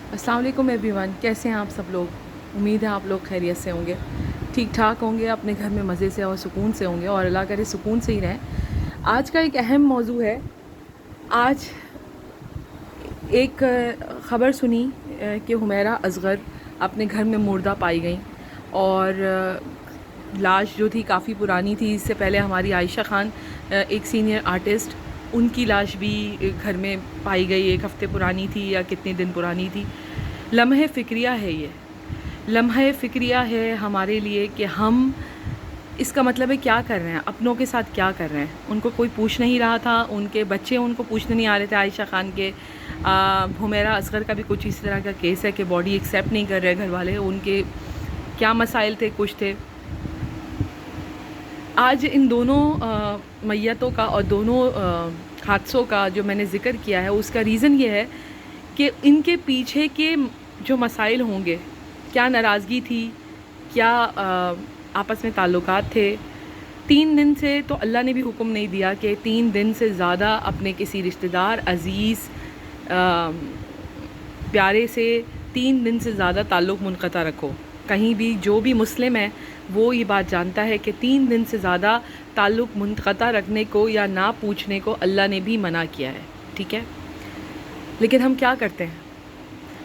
अस्सलाम वालेकुम एवरीवन, कैसे हैं आप सब लोग। उम्मीद है आप लोग खैरियत से होंगे, ठीक ठाक होंगे, अपने घर में मज़े से और सुकून से होंगे और अल्लाह करे सुकून से ही रहें। आज का एक अहम मौजू है। आज एक ख़बर सुनी कि हुमैरा असग़र अपने घर में मुर्दा पाई गई और लाश जो थी काफ़ी पुरानी थी। इससे पहले हमारी आयशा खान एक सीनियर आर्टिस्ट, उनकी लाश भी घर में पाई गई, एक हफ़्ते पुरानी थी या कितने दिन पुरानी थी। लम्हे फ़िक्रिया है ये, लम्हे फ़िक्रिया है हमारे लिए कि हम इसका मतलब है क्या कर रहे हैं, अपनों के साथ क्या कर रहे हैं। उनको कोई पूछ नहीं रहा था, उनके बच्चे उनको पूछने नहीं आ रहे थे। आयशा खान के हुमैरा असग़र का भी कुछ इस तरह का केस है कि बॉडी एक्सेप्ट नहीं कर रहे घर वाले। उनके क्या मसाइल थे, कुछ थे। आज इन दोनों मैयतों का और दोनों हादसों का जो मैंने ज़िक्र किया है, उसका रीज़न ये है कि इनके पीछे के जो मसाइल होंगे, क्या नाराज़गी थी, क्या आपस में ताल्लुकात थे। 3 दिन से तो अल्लाह ने भी हुक्म नहीं दिया कि 3 दिन से ज़्यादा अपने किसी रिश्तेदार, अज़ीज़, प्यारे से 3 दिन से ज़्यादा ताल्लुक़ मुनक़ता रखो। कहीं भी जो भी मुस्लिम है वो ये बात जानता है कि 3 दिन से ज़्यादा ताल्लुक़ मुनक़ता रखने को या ना पूछने को अल्लाह ने भी मना किया है, ठीक है। लेकिन हम क्या करते हैं,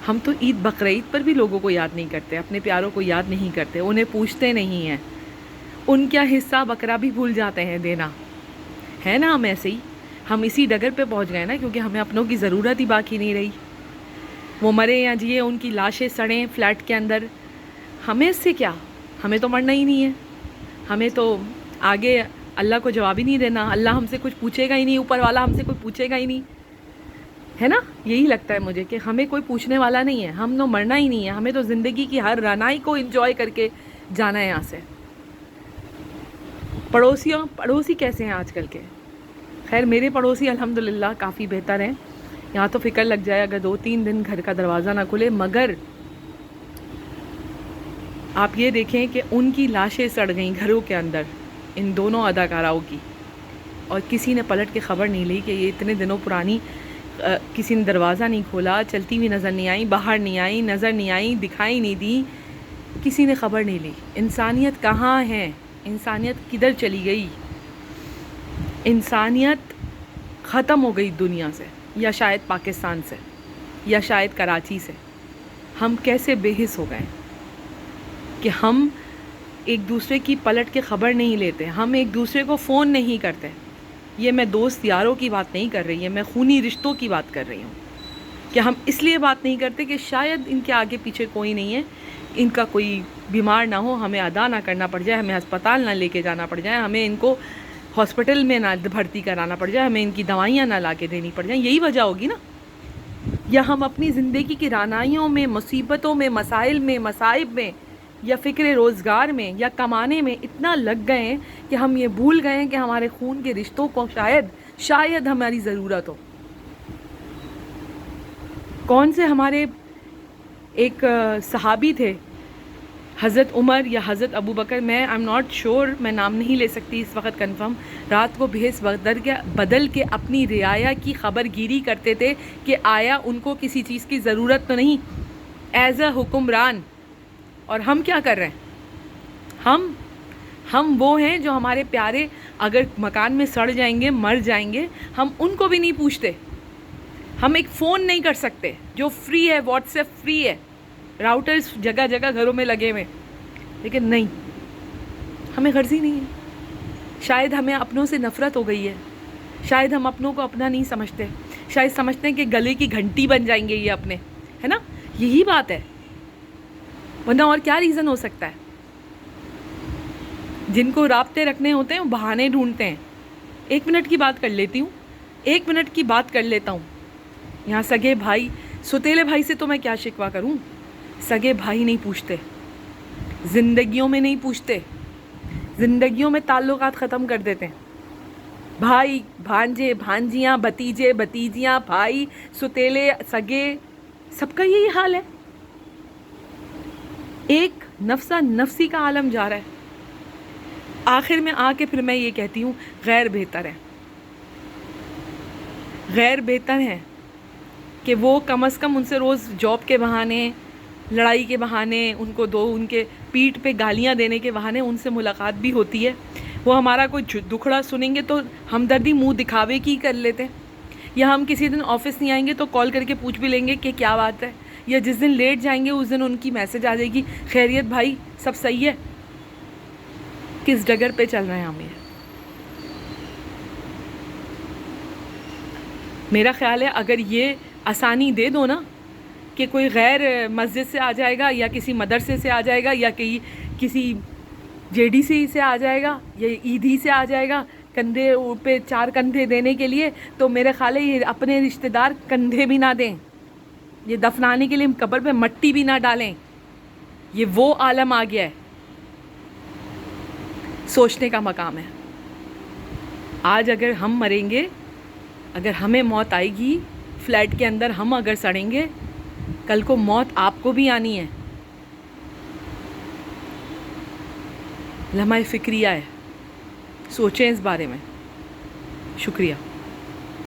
हम तो ईद बकरीद पर भी लोगों को याद नहीं करते, अपने प्यारों को याद नहीं करते, उन्हें पूछते नहीं हैं, उनका हिस्सा बकरा भी भूल जाते हैं देना, है ना। हम ऐसे ही, हम इसी डगर पे पहुंच गए ना, क्योंकि हमें अपनों की ज़रूरत ही बाकी नहीं रही। वो मरे या जिए, उनकी लाशें सड़ें फ्लैट के अंदर, हमें इससे क्या, हमें तो मरना ही नहीं है। हमें तो आगे अल्लाह को जवाब ही नहीं देना, अल्लाह हमसे कुछ पूछेगा ही नहीं, ऊपर वाला हमसे कुछ पूछेगा ही नहीं, है ना। यही लगता है मुझे कि हमें कोई पूछने वाला नहीं है, हम तो मरना ही नहीं है, हमें तो ज़िंदगी की हर रनाई को एंजॉय करके जाना है यहाँ से। पड़ोसी कैसे हैं आजकल के? खैर, मेरे पड़ोसी अल्हम्दुलिल्लाह काफ़ी बेहतर हैं। यहाँ तो फ़िक्र लग जाए अगर 2-3 दिन घर का दरवाज़ा ना खुले। मगर आप ये देखें कि उनकी लाशें सड़ गईं घरों के अंदर, इन दोनों अदाकाराओं की, और किसी ने पलट के ख़बर नहीं ली कि ये इतने दिनों पुरानी। किसी ने दरवाज़ा नहीं खोला, चलती हुई नज़र नहीं आई, बाहर नहीं आई, नज़र नहीं आई, दिखाई नहीं दी, किसी ने ख़बर नहीं ली। इंसानियत कहाँ है? इंसानियत किधर चली गई? इंसानियत ख़त्म हो गई दुनिया से, या शायद पाकिस्तान से, या शायद कराची से। हम कैसे बेहिस हो गए कि हम एक दूसरे की पलट के ख़बर नहीं लेते, हम एक दूसरे को फ़ोन नहीं करते। ये मैं दोस्त यारों की बात नहीं कर रही है, मैं खूनी रिश्तों की बात कर रही हूँ कि हम इसलिए बात नहीं करते कि शायद इनके आगे पीछे कोई नहीं है, इनका कोई बीमार ना हो, हमें अदा ना करना पड़ जाए, हमें अस्पताल ना लेके जाना पड़ जाए, हमें इनको हॉस्पिटल में ना भर्ती कराना पड़ जाए, हमें इनकी दवाइयाँ ना ला के देनी पड़ जाए। यही वजह होगी ना। या हम अपनी ज़िंदगी की रानाइयों में, मुसीबतों में, मसाइल में, मसाइब में, या फ़िक्र रोज़गार में, या कमाने में इतना लग गए हैं कि हम ये भूल गए हैं कि हमारे खून के रिश्तों को शायद हमारी ज़रूरत हो। कौन से हमारे एक सहाबी थे, हज़रत उमर या हज़रत अबू बकर, मैं आई एम नॉट श्योर, मैं नाम नहीं ले सकती इस वक्त कन्फर्म, रात को भेस बदल के अपनी रियाया की खबर गिरी करते थे कि आया उनको किसी चीज़ की ज़रूरत तो नहीं, एज़ अ हुक्मरान। और हम क्या कर रहे हैं? हम वो हैं जो हमारे प्यारे अगर मकान में सड़ जाएंगे, मर जाएंगे, हम उनको भी नहीं पूछते। हम एक फ़ोन नहीं कर सकते जो फ्री है, व्हाट्सएप फ्री है, राउटर्स जगह जगह घरों में लगे हुए, लेकिन नहीं, हमें गर्जी नहीं है। शायद हमें अपनों से नफ़रत हो गई है, शायद हम अपनों को अपना नहीं समझते, शायद समझते हैं कि गले की घंटी बन जाएंगे ये अपने, है ना। यही बात है, वरना और क्या रीज़न हो सकता है? जिनको राब्ते रखने होते हैं वो बहाने ढूंढते हैं। 1 मिनट की बात कर लेती हूँ, 1 मिनट की बात कर लेता हूँ। यहाँ सगे भाई, सुतेले भाई से तो मैं क्या शिकवा करूँ, सगे भाई नहीं पूछते, ज़िंदगियों में नहीं पूछते, ज़िंदगियों में ताल्लुकात ख़त्म कर देते हैं। भाई, भांजे, भांजियाँ, भतीजे, भतीजियाँ, भाई, सुतेले, सगे, सबका यही हाल है। एक नफ्सा नफ्सी का आलम जा रहा है। आखिर में आके फिर मैं ये कहती हूँ, गैर बेहतर है, गैर बेहतर है। کہ وہ کم از کم ان سے روز جاب کے بہانے، لڑائی کے بہانے، ان کو ان کے پیٹھ پہ گالیاں دینے کے بہانے ان سے ملاقات بھی ہوتی ہے. وہ ہمارا کوئی دکھڑا سنیں گے تو ہمدردی منہ دکھاوے کی کر لیتے ہیں، یا ہم کسی دن آفس نہیں آئیں گے تو کال کر کے پوچھ بھی لیں گے کہ کیا بات ہے، یا جس دن لیٹ جائیں گے اس دن ان کی میسج آ جائے گی خیریت بھائی سب صحیح ہے. کس ڈگر پہ چل رہے ہیں ہم؟ یہ میرا خیال ہے اگر یہ آسانی دے دو نا کہ کوئی غیر مسجد سے آ جائے گا یا کسی مدرسے سے آ جائے گا یا کسی جے ڈی سی سے آ جائے گا یا عیدی سے آ جائے گا کندھے پہ 4 کندھے دینے کے لیے، تو میرے خیال ہے یہ اپنے رشتہ دار کندھے بھی نہ دیں، یہ دفنانے کے لیے قبر پہ مٹی بھی نہ ڈالیں. یہ وہ عالم آ گیا ہے، سوچنے کا مقام ہے. آج اگر ہم مریں گے، اگر ہمیں موت آئے گی فلیٹ کے اندر، ہم اگر سڑیں گے، کل کو موت آپ کو بھی آنی ہے. لمحہ فکریہ ہے، سوچیں اس بارے میں. شکریہ.